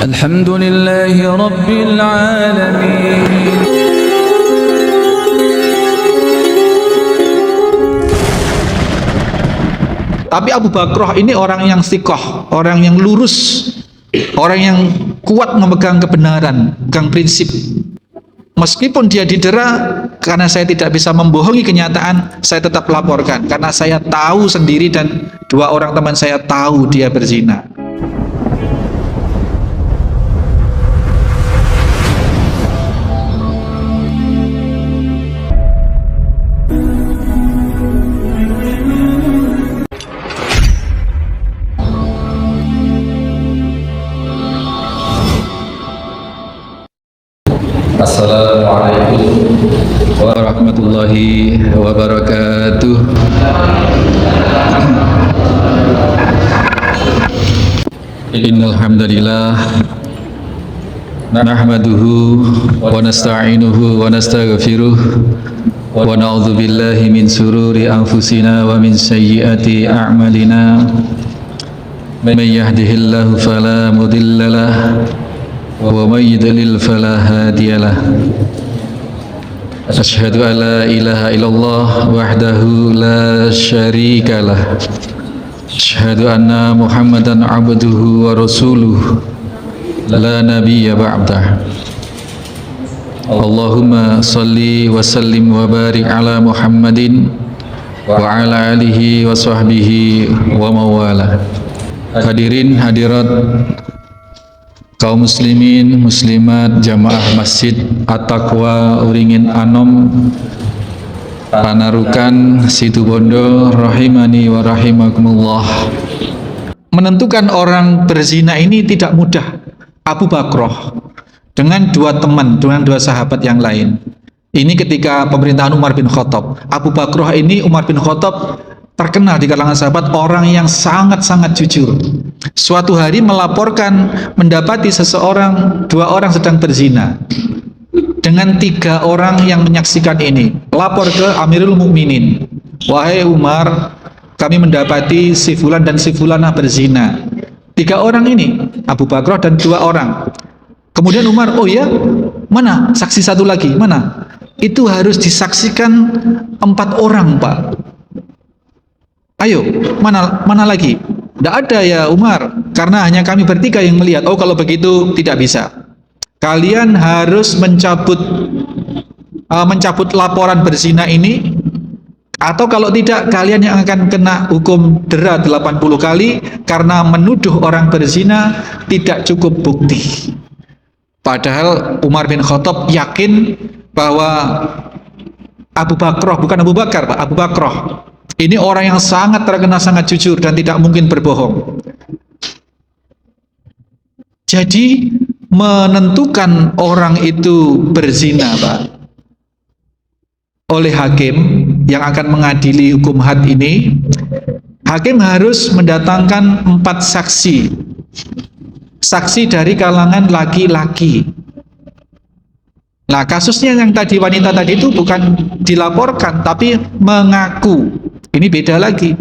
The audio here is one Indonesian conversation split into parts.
Alhamdulillahi Rabbil Alamin. Tapi Abu Bakrah ini orang yang thiqah, orang yang lurus, orang yang kuat memegang kebenaran, memegang prinsip. Meskipun dia didera, karena saya tidak bisa membohongi kenyataan, saya tetap laporkan. Karena saya tahu sendiri dan dua orang teman saya tahu dia berzina. Assalamualaikum warahmatullahi wabarakatuh. Innal hamdalillah nahmaduhu wa nasta'inuhu wa nastaghfiruh wa na'udzu billahi min sururi anfusina wa min sayyiati a'malina. Man yahdihillahu fala mudilla lahu wa may yudlil fala hadiya lahu. Asyhadu an la ilaha illallah wahdahu la syarika lah. Asyhadu anna Muhammadan abduhu wa rasuluh la nabiyya ba'dah. Allahumma salli wa sallim wa barik ala Muhammadin wa ala alihi wa sahbihi wa mawala. Hadirin hadirat kaum muslimin muslimat jamaah Masjid At-Taqwa Uringin Anom Panarukan Situbondo rahimani wa rahimakumullah. Menentukan orang berzina ini tidak mudah. Abu Bakrah dengan dua teman, dengan dua sahabat yang lain. Ini ketika pemerintahan Umar bin Khattab. Abu Bakrah ini, Umar bin Khattab terkenal di kalangan sahabat orang yang sangat-sangat jujur. Suatu hari melaporkan mendapati dua orang sedang berzina dengan tiga orang yang menyaksikan ini. Lapor ke Amirul Mukminin, wahai Umar, kami mendapati si fulan dan si fulanah berzina. Tiga orang ini, Abu Bakrah dan dua orang. Kemudian Umar, oh ya, mana saksi satu lagi, mana? Itu harus disaksikan 4 orang, Pak. Ayo, mana lagi? Tidak ada ya Umar, karena hanya kami bertiga yang melihat. Oh, kalau begitu tidak bisa. Kalian harus mencabut laporan berzina ini, atau kalau tidak kalian yang akan kena hukum dera 80 kali karena menuduh orang berzina tidak cukup bukti. Padahal Umar bin Khattab yakin bahwa Abu Bakrah, bukan Abu Bakar, Pak, Abu Bakrah ini orang yang sangat terkenal, sangat jujur dan tidak mungkin berbohong. Jadi menentukan orang itu berzina, Pak, oleh hakim yang akan mengadili hukum had ini, hakim harus mendatangkan 4 saksi. Saksi dari kalangan laki-laki. Nah, kasusnya yang tadi wanita tadi itu bukan dilaporkan tapi mengaku. Ini beda lagi.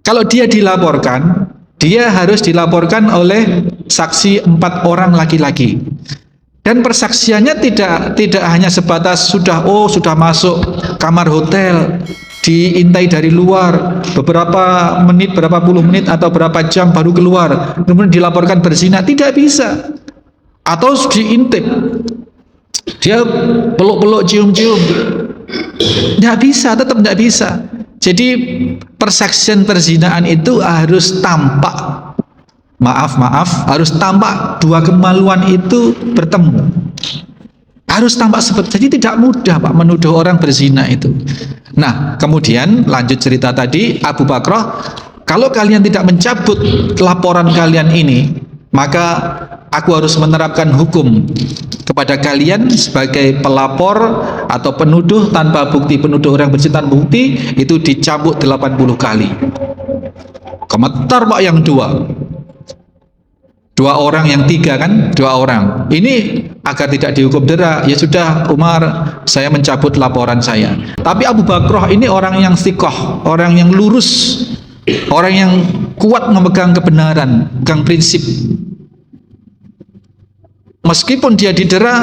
Kalau dia dilaporkan, dia harus dilaporkan oleh saksi 4 orang laki-laki. Dan persaksiannya tidak hanya sebatas sudah masuk kamar hotel, diintai dari luar beberapa menit, berapa puluh menit atau berapa jam baru keluar, kemudian dilaporkan berzina, tidak bisa. Atau diintip, dia peluk-peluk, cium-cium, tidak bisa, tetap tidak bisa. Jadi persaksian perzinaan itu harus tampak, harus tampak dua kemaluan itu bertemu, harus tampak seperti. Jadi tidak mudah, Pak, menuduh orang berzina itu. Nah, kemudian lanjut cerita tadi, Abu Bakrah, kalau kalian tidak mencabut laporan kalian ini, maka aku harus menerapkan hukum kepada kalian sebagai pelapor atau penuduh tanpa bukti. Penuduh orang berzina tanpa bukti itu dicambuk 80 kali. Gemetar, Pak, yang dua orang, yang 3 kan 2 orang. Ini agar tidak dihukum dera, ya sudah Umar, saya mencabut laporan saya. Tapi Abu Bakrah ini orang yang thiqah, orang yang lurus, orang yang kuat memegang kebenaran, memegang prinsip. Meskipun dia didera,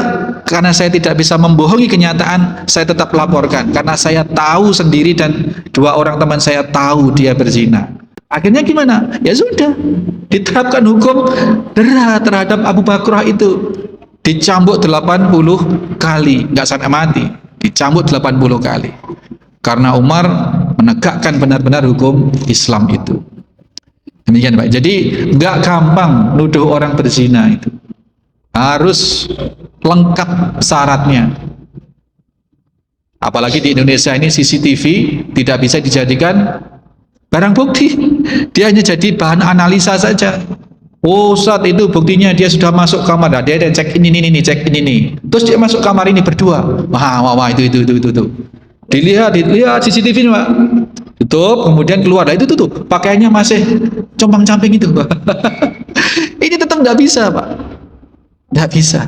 karena saya tidak bisa membohongi kenyataan, saya tetap laporkan karena saya tahu sendiri dan 2 orang teman saya tahu dia berzina. Akhirnya gimana? Ya sudah, diterapkan hukum dera terhadap Abu Bakrah itu. Dicambuk 80 kali, nggak sampai mati, dicambuk 80 kali. Karena Umar menegakkan benar-benar hukum Islam itu. Demikian Pak. Jadi nggak gampang nuduh orang berzina itu. Harus lengkap syaratnya. Apalagi di Indonesia ini CCTV tidak bisa dijadikan barang bukti. Dia hanya jadi bahan analisa saja. Oh, saat itu buktinya dia sudah masuk kamar. Nah, dia cek ini, cek ini. Terus dia masuk kamar ini berdua. Wah, itu. Dilihat CCTV ini, Pak. Tutup, kemudian keluar. Nah, itu tutup. Pakaiannya masih compang-camping itu, Pak. Ini tetap nggak bisa, Pak. Nggak bisa.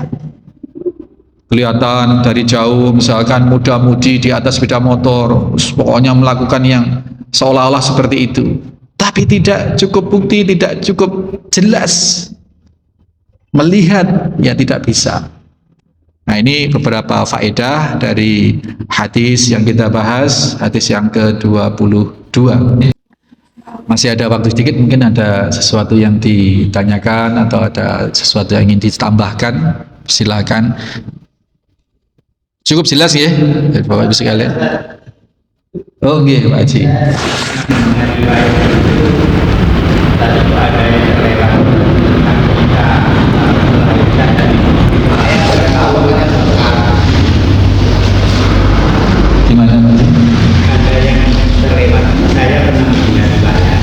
Kelihatan dari jauh, misalkan muda-mudi di atas sepeda motor, pokoknya melakukan yang seolah-olah seperti itu. Tapi tidak cukup bukti, tidak cukup jelas. Melihat, ya tidak bisa. Nah, ini beberapa faedah dari hadis yang kita bahas, hadis yang ke-22. Masih ada waktu sedikit, mungkin ada sesuatu yang ditanyakan atau ada sesuatu yang ingin ditambahkan, silakan. Cukup jelas ya, Bapak Ibu sekalian. Oh, nggih, Pak Haji. Gimana? Ada yang terlewat. Saya pernah mendengar riwayat.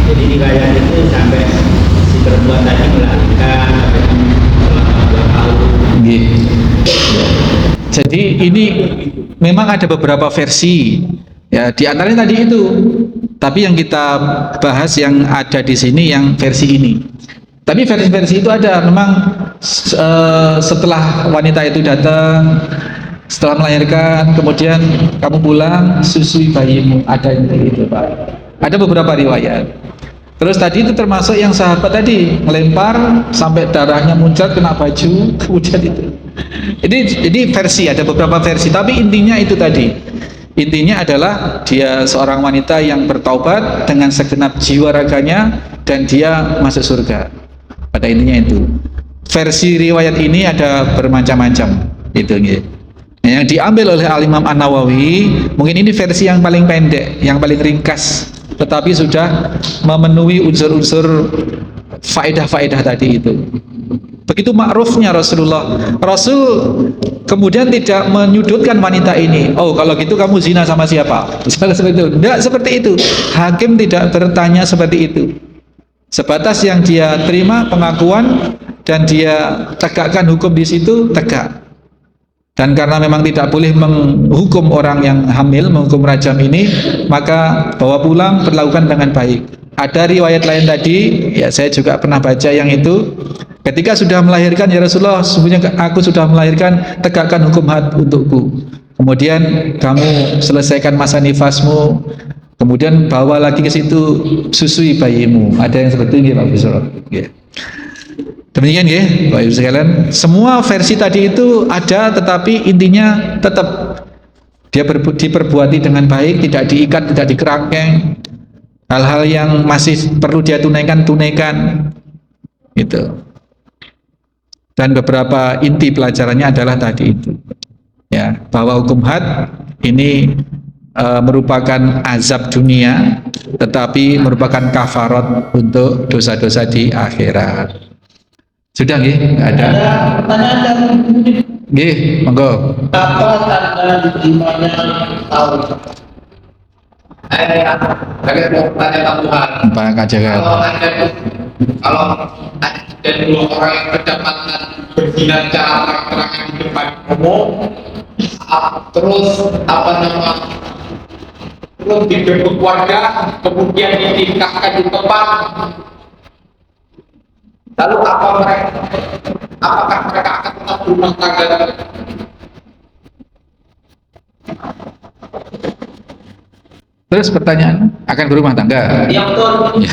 Jadi riwayat itu sampai si perempuan tadi melahirkan sampai selama 2 tahun. Jadi ini memang ada beberapa versi. Ya, di antaranya tadi itu. Tapi yang kita bahas yang ada di sini yang versi ini. Tapi versi-versi itu ada. Memang setelah wanita itu datang, setelah melahirkan, kemudian kamu pulang, susui bayimu. Ada yang begitu, Pak. Ada beberapa riwayat. Terus tadi itu termasuk yang sahabat tadi melempar sampai darahnya muncrat kena baju, kemudian itu. Jadi versi, ada beberapa versi, tapi intinya itu tadi. Intinya adalah dia seorang wanita yang bertaubat dengan segenap jiwa raganya dan dia masuk surga. Pada intinya itu. Versi riwayat ini ada bermacam-macam. Itu gitu. Yang diambil oleh Al-Imam An-Nawawi, mungkin ini versi yang paling pendek, yang paling ringkas, tetapi sudah memenuhi unsur-unsur faedah-faedah tadi itu. Begitu ma'rufnya Rasulullah. Rasul kemudian tidak menyudutkan wanita ini. Oh, kalau gitu kamu zina sama siapa? Seperti itu. Tidak seperti itu. Hakim tidak bertanya seperti itu. Sebatas yang dia terima pengakuan dan dia tegakkan hukum di situ, tegak. Dan karena memang tidak boleh menghukum orang yang hamil, menghukum rajam ini, maka bawa pulang, perlakukan dengan baik. Ada riwayat lain tadi, ya saya juga pernah baca yang itu, ketika sudah melahirkan, ya Rasulullah, sesungguhnya aku sudah melahirkan, tegakkan hukum had untukku. Kemudian kamu selesaikan masa nifasmu, kemudian bawa lagi ke situ, susui bayimu. Ada yang seperti ini, Pak Bisro. Demikian ya, Bapak Ibu sekalian. Semua versi tadi itu ada, tetapi intinya tetap dia diperbuati dengan baik, tidak diikat, tidak dikerangkeng. Hal-hal yang masih perlu dia tunaikan, itu. Dan beberapa inti pelajarannya adalah tadi itu, ya, bahwa hukum had ini merupakan azab dunia, tetapi merupakan kafarat untuk dosa-dosa di akhirat. Sudah nggih? Ada pertanyaan dari nggih, monggo. apa tanda diterimanya tahun? Saya mau tanya tambahan. Pak Kajagat. Kalau ada 2 orang yang kedapatan berzina secara terang-terangan di depan umum, terus terus dibebuk warga, kemudian dinikahkan di tempat. Lalu apakah mereka akan tetap berumah tangga? Terus pertanyaan, akan berumah tangga? Yang betul.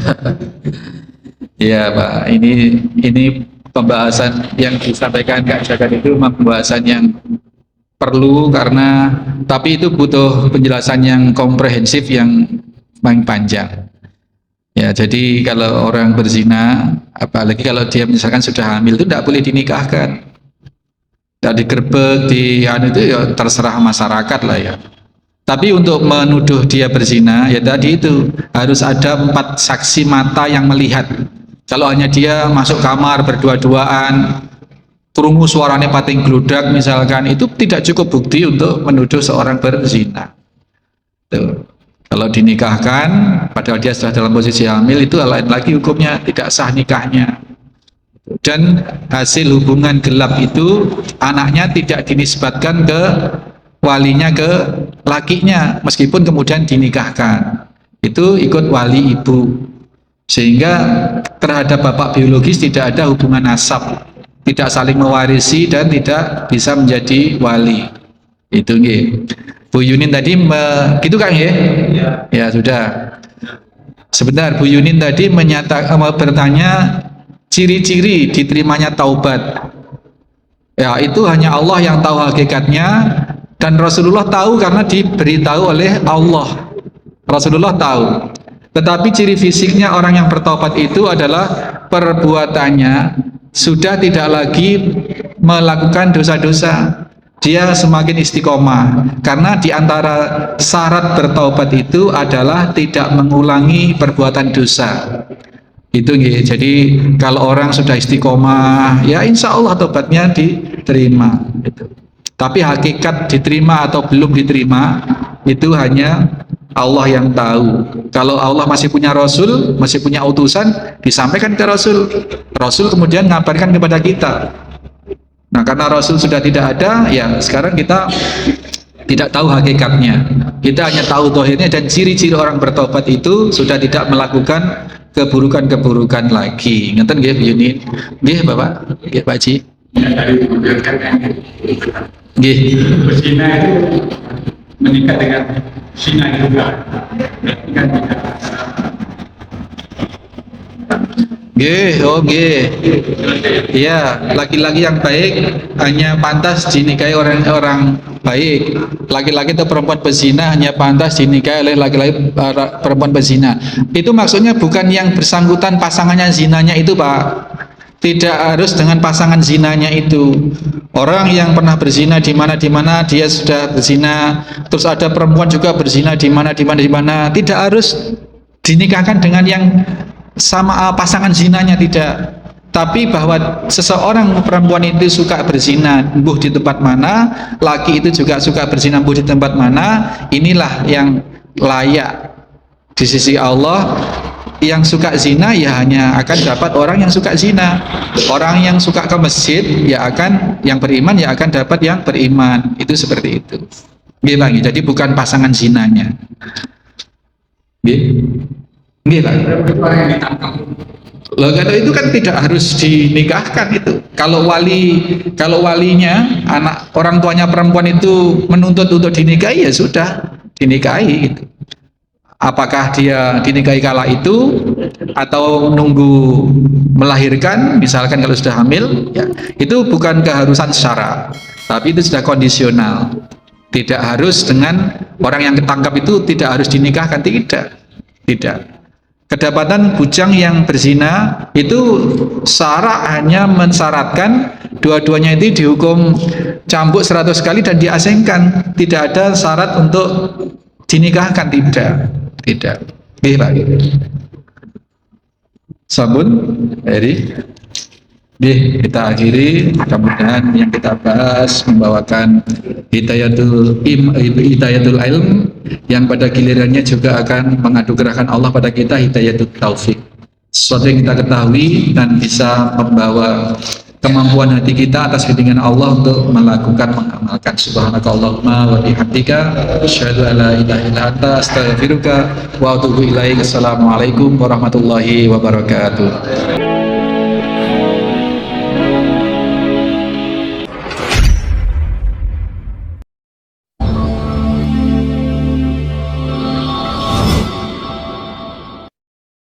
Ya, Pak. Ini pembahasan yang disampaikan Kak Jagat itu pembahasan yang perlu, karena tapi itu butuh penjelasan yang komprehensif yang panjang. Ya, jadi kalau orang berzina, apalagi kalau dia misalkan sudah hamil, itu tidak boleh dinikahkan. Tidak digerebek, itu ya terserah masyarakat lah ya. Tapi untuk menuduh dia berzina, ya tadi itu harus ada 4 saksi mata yang melihat. Kalau hanya dia masuk kamar berdua-duaan, krungu suaranya pating gludak misalkan, itu tidak cukup bukti untuk menuduh seorang berzina. Tuh. Kalau dinikahkan, padahal dia sudah dalam posisi hamil, itu lain lagi hukumnya, tidak sah nikahnya. Dan hasil hubungan gelap itu, anaknya tidak dinisbatkan ke walinya, ke lakinya, meskipun kemudian dinikahkan. Itu ikut wali ibu. Sehingga terhadap bapak biologis tidak ada hubungan nasab, tidak saling mewarisi dan tidak bisa menjadi wali. Itu nggih. Bu Yunin tadi gitu kan ya? Ya sudah. Sebentar, Bu Yunin tadi bertanya ciri-ciri diterimanya taubat. Ya, itu hanya Allah yang tahu hakikatnya, dan Rasulullah tahu karena diberitahu oleh Allah. Rasulullah tahu. Tetapi ciri fisiknya orang yang bertaubat itu adalah perbuatannya sudah tidak lagi melakukan dosa-dosa. Dia semakin istiqomah, karena di antara syarat bertaubat itu adalah tidak mengulangi perbuatan dosa. Itu nggih. Jadi kalau orang sudah istiqomah, ya insya Allah taubatnya diterima. Gitu. Tapi hakikat diterima atau belum diterima itu hanya Allah yang tahu. Kalau Allah masih punya Rasul, masih punya utusan, disampaikan ke Rasul. Rasul kemudian ngabarkan kepada kita. Nah, karena Rasul sudah tidak ada, ya sekarang kita tidak tahu hakikatnya. Kita hanya tahu zahirnya, dan ciri-ciri orang bertobat itu sudah tidak melakukan keburukan-keburukan lagi. Ngeten nggih Bu Yuni? Nggih Bapak? Nggih Pak Haji? Nggih. Berzina itu menikah dengan zina juga. Kan tidak. Nggih, oh nggih. Iya, laki-laki yang baik hanya pantas dinikahi orang-orang baik. Laki-laki atau perempuan berzina hanya pantas dinikahi oleh laki-laki perempuan berzina. Itu maksudnya bukan yang bersangkutan pasangannya zinanya itu, Pak. Tidak harus dengan pasangan zinanya itu. Orang yang pernah berzina di mana dia sudah berzina, terus ada perempuan juga berzina di mana, tidak harus dinikahkan dengan yang sama pasangan zinanya, tidak. Tapi bahwa seseorang perempuan itu suka berzina mbuh di tempat mana, laki itu juga suka berzina mbuh di tempat mana, inilah yang layak di sisi Allah. Yang suka zina ya hanya akan dapat orang yang suka zina. Orang yang suka ke masjid ya akan, yang beriman ya akan dapat yang beriman. Itu seperti itu. Nggih, Bang. Jadi bukan pasangan zinanya. Nggih. Nggih, Bang. Loh, kalau itu kan tidak harus dinikahkan itu. Kalau walinya, anak orang tuanya perempuan itu menuntut untuk dinikahi, ya sudah dinikahi gitu. Apakah dia dinikahi kala itu atau nunggu melahirkan, misalkan kalau sudah hamil, ya itu bukan keharusan syara, tapi itu sudah kondisional. Tidak harus dengan orang yang ketangkap itu tidak harus dinikahkan, tidak. Kedapatan bujang yang berzina itu syara hanya mensyaratkan dua-duanya itu dihukum cambuk 100 kali dan diasingkan. Tidak ada syarat untuk dinikahkan, tidak. Nggih, Pak. Sabun, Eri. Nggih, kita akhiri. Mudah-mudahan yang kita bahas membawakan hidayatul ilm, yang pada gilirannya juga akan menganugerahkan Allah pada kita hidayatul taufik. Sesuatu yang kita ketahui dan bisa membawa kemampuan hati kita atas bimbingan Allah untuk mengamalkan. Subhanakallahumma wa bihamdika asyhadu an la ilaha illa anta astaghfiruka wa atubu ilaik. Assalamualaikum warahmatullahi wabarakatuh.